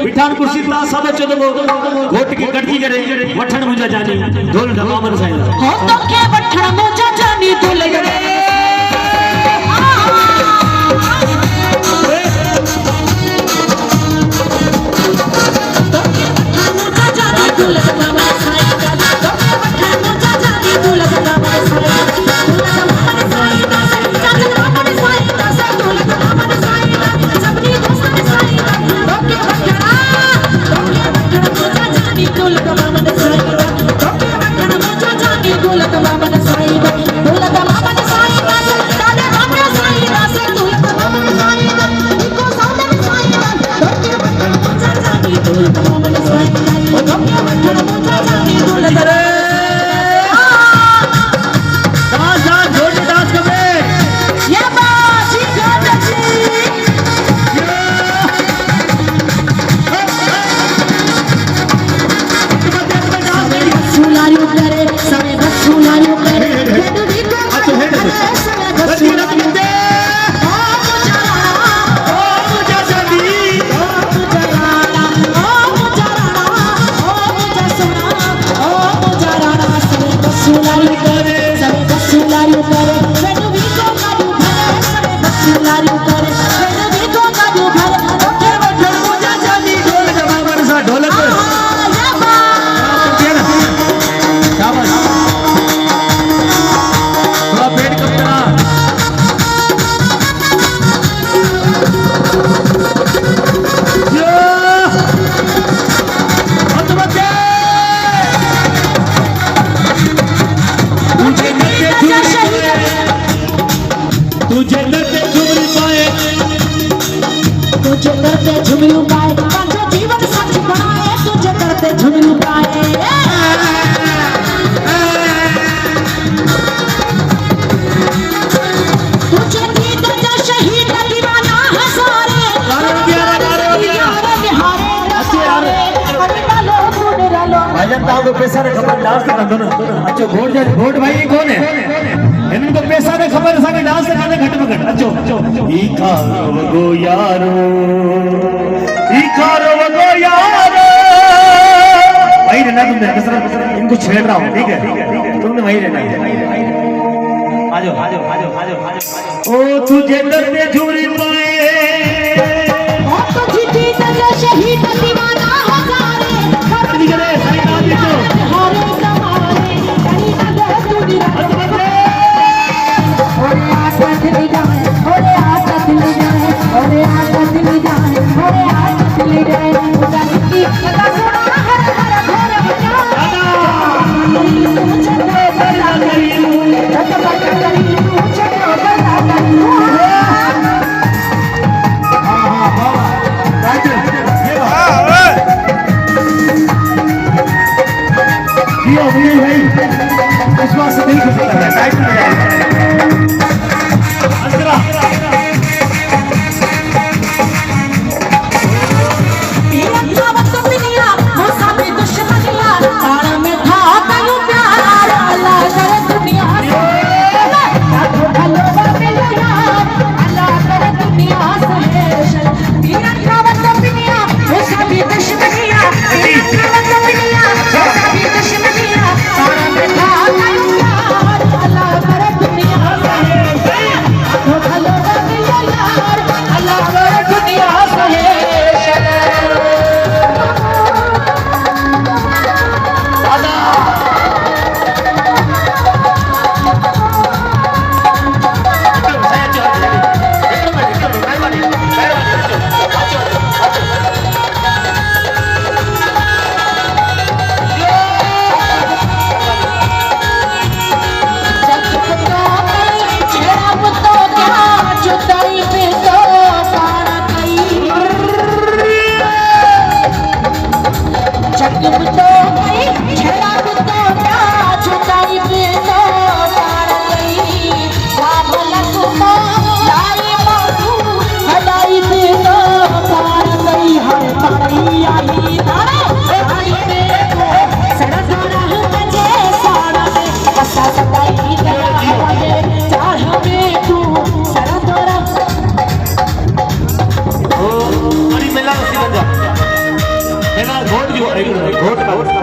बिठान कुर्सी ता सब चदबो घोट के गड़की करे वठण मुजा जानी ढोल ढमामन साईं हो तो के वठण मुजा जानी ढोल करे पैसा ने खबर डांस कर दो ना अच्छो घोट भाई ये कौन है इनको पैसा ने खबर सारे डांस करने घट में घट अच्छो ई कारो गो यारो भाई रहना तुमने कसर इनको छेड़ रहा हूं ठीक है तुमने वही रहना आ जाओ ओ तुझे दर्द झूरी पाए ओ तुझी जीत जो शहीद दीवाना हजारे निकले सही बात है हरे समारे कहीं ना दे तू ओरे आशा दिल जाए ओरे आशा दिल जाए ओरे आशा दिल जाए ओरे आशा दिल जाए उदा की कदा सोना हर हर घर बजा तू चले बजा करी रत बजा करी तू चले बजा करी एना घोट जो घोट का